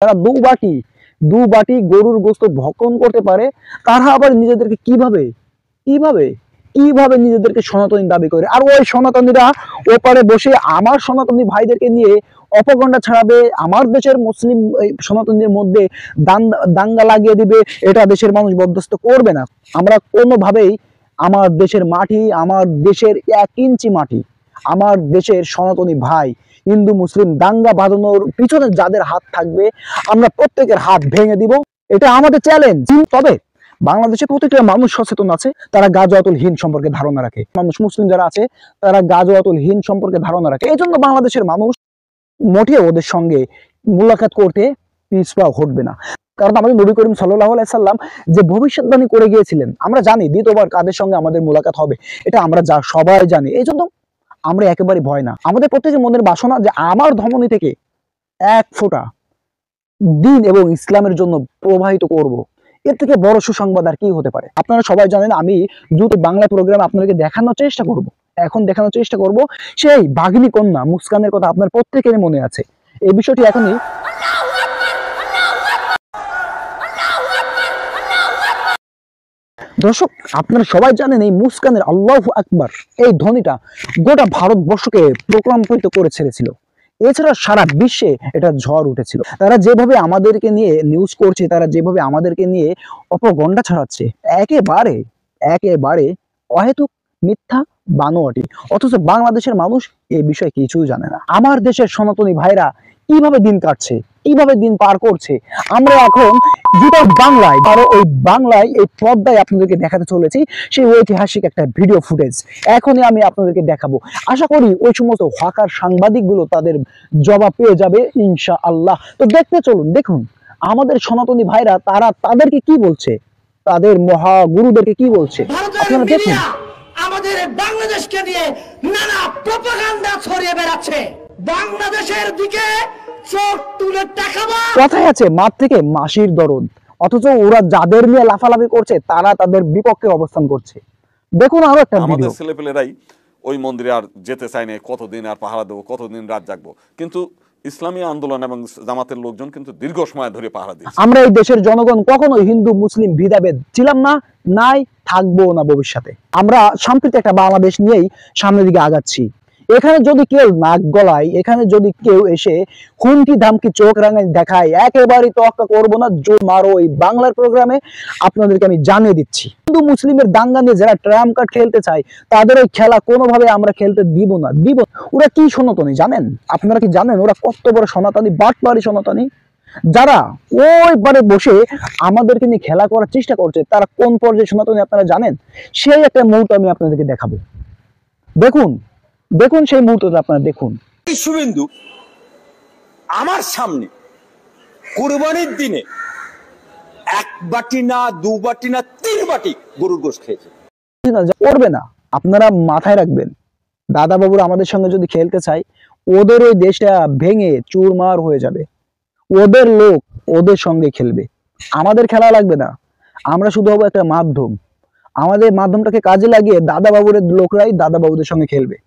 যারা দু বাটি গরুর গোশত ভক্ষণ করতে পারে, তারা আবার নিজেদেরকে কিভাবে কিভাবে কিভাবে নিজেদেরকে সনাতনী দাবি করে। আর ওই সনাতনীরা ওপারে বসে আমার সনাতনী ভাইদেরকে নিয়ে অপগন্ডা ছড়াবে, আমার দেশের মুসলিম সনাতনীদের মধ্যে দাঙ্গা লাগিয়ে দিবে। এটা দেশের মানুষ বরদাস্ত করবে না। আমরা কোনোভাবেই আমার দেশের মাটি, আমার দেশের 1 ইঞ্চি মাটি, আমার দেশের সনাতনী ভাই হিন্দু মুসলিম দাঙ্গা বাঁধানোর পিছনে যাদের হাত থাকবে, আমরা প্রত্যেকের হাত ভেঙে দিব। এটা আমাদের চ্যালেঞ্জ। তবে বাংলাদেশে প্রত্যেকটা মানুষ সচেতন আছে, তারা গাজওয়াতুল হিন্দ সম্পর্কে ধারণা রাখে। মানুষ মুসলিম যারা আছে তারা গাজওয়াতুল হিন্দ সম্পর্কে ধারণা রাখে। এই জন্য বাংলাদেশের মানুষ মোটেও ওদের সঙ্গে মুলাকাত করতে পিছপা হটবে না। কারণ আমাদের নবী করিম সাল্লাল্লাহু আলাইহি সাল্লাম যে ভবিষ্যৎবাণী করে গিয়েছিলেন, আমরা জানি দ্বিতীয়বার কাদের সঙ্গে আমাদের মুলাকাত হবে, এটা আমরা সবাই জানি। এই জন্য আমরা একেবারে ভয় না। আমাদের প্রত্যেকের মনের বাসনা যে আমার ধমনী থেকে 1 ফোঁটা দ্বীন এবং ইসলামের জন্য প্রবাহিত করব। এর থেকে বড় সুসংবাদ আর কি হতে পারে? আপনারা সবাই জানেন, আমি দ্রুত বাংলা প্রোগ্রাম আপনাদেরকে দেখানোর চেষ্টা করব। এখন দেখানোর চেষ্টা করব সেই বাঘিনী কন্যা মুস্কানের কথা। আপনার প্রত্যেকেরই মনে আছে এই বিষয়টি। এখনই দর্শক, আপনারা সবাই জানেন এই মুস্কানের আল্লাহু আকবার এই ধ্বনিটা গোটা ভারতবর্ষকে প্রকম্পিত করে ছেড়েছিল। এছাড়া সারা বিশ্বে এটা ঝড় উঠেছিল। তারা যেভাবে আমাদেরকে নিয়ে নিউজ করছে, তারা যেভাবে আমাদেরকে নিয়ে অপগন্ডা ছড়াচ্ছে, একেবারে একেবারে অহেতুক মিথ্যা বানোয়াটি। অথচ বাংলাদেশের মানুষ এই বিষয়ে কিছুই জানে না। আমার দেশের সনাতনী ভাইরা কিভাবে দিন কাটছে, কিভাবে দিন পার করছে, আমরা এখন যেটা বাংলায়, আরো ওই বাংলায় এই পর্দায় আপনাদেরকে দেখাতে চলেছি সেই ঐতিহাসিক একটা ভিডিও ফুটেজ। এখনই আমি আপনাদেরকে দেখাবো। আশা করি ওই সমস্ত হকার সাংবাদিকগুলো তাদের জবাব পেয়ে যাবে ইনশাআল্লাহ। তো দেখতে চলুন, দেখুন আমাদের সনাতনী ভাইরা তারা তাদেরকে কি বলছে, তাদের মহাগুরুদেরকে কি বলছে, আপনারা দেখুন। আমাদের বাংলাদেশকে নিয়ে নানা প্রপাগান্ডা ছড়িয়ে বেড়াচ্ছে। বাংলাদেশের দিকে চোখ তুলে তাকাবা। কথায় আছে মাঠ থেকে মাসির দরদ, অথচ ওরা যাদের নিয়ে লাফালাফি করছে তারা তাদের বিপক্ষে অবস্থান করছে। দেখুন আরো একটা ভিডিও। আমাদের ছেলেপেলেরাই ওই মন্দিরে আর যেতে চায় না, কতদিন আর পাহারা দেবো, কতদিন রাত জাগবো। কিন্তু ইসলামী আন্দোলন এবং জামাতের লোকজন কিন্তু দীর্ঘ সময় ধরে পাহারা দিচ্ছে। আমরা এই দেশের জনগণ কখনো হিন্দু মুসলিম ভেদাভেদ ছিলাম না, নাই, থাকবো না ভবিষ্যতে। আমরা শান্তিতে একটা বাংলাদেশ নিয়েই সামনের দিকে আগাচ্ছি। এখানে যদি কেউ নাক গলায়, এখানে যদি কেউ এসে হুমকি ধামকি চোখ রাঙাই দেখায়, একেবারেই তোয়াক্কা করবো না। জোর মারো এই বাংলার প্রোগ্রামে আপনাদেরকে আমি জানিয়ে দিচ্ছি, হিন্দু মুসলিমের দাঙ্গা নিয়ে যারা ট্রাম কার্ড খেলতে চায় তাদের ওই খেলা কোনোভাবে আমরা খেলতে দিব না, দিব। ওরা কি সনাতনী জানেন? আপনারা কি জানেন ওরা কত বড় সনাতনী, বাটপাড়ি সনাতনী, যারা ওইবারে বসে আমাদেরকে নিয়ে খেলা করার চেষ্টা করছে। তারা কোন পর্যায়ে সনাতনী আপনারা জানেন? সেই একটা মুহূর্ত আমি আপনাদেরকে দেখাবো। দেখুন দেখুন সেই মুহূর্তটা আপনারা দেখুন। এই শুভেন্দু আমার সামনে কুরবানির দিনে 1 বাটি না 2 বাটি না 3 বাটি গরুর গোশত খেয়েছে। করবে না, আপনারা মাথায় রাখবেন। দাদা বাবুরা আমাদের সঙ্গে যদি খেলতে চায়, ওদের ওই দেশটা ভেঙে চুরমার হয়ে যাবে। ওদের লোক ওদের সঙ্গে খেলবে, আমাদের খেলা লাগবে না। আমরা শুধু হবো একটা মাধ্যম। আমাদের মাধ্যমটাকে কাজে লাগিয়ে দাদা বাবুর লোকরাই দাদা বাবুদের সঙ্গে খেলবে।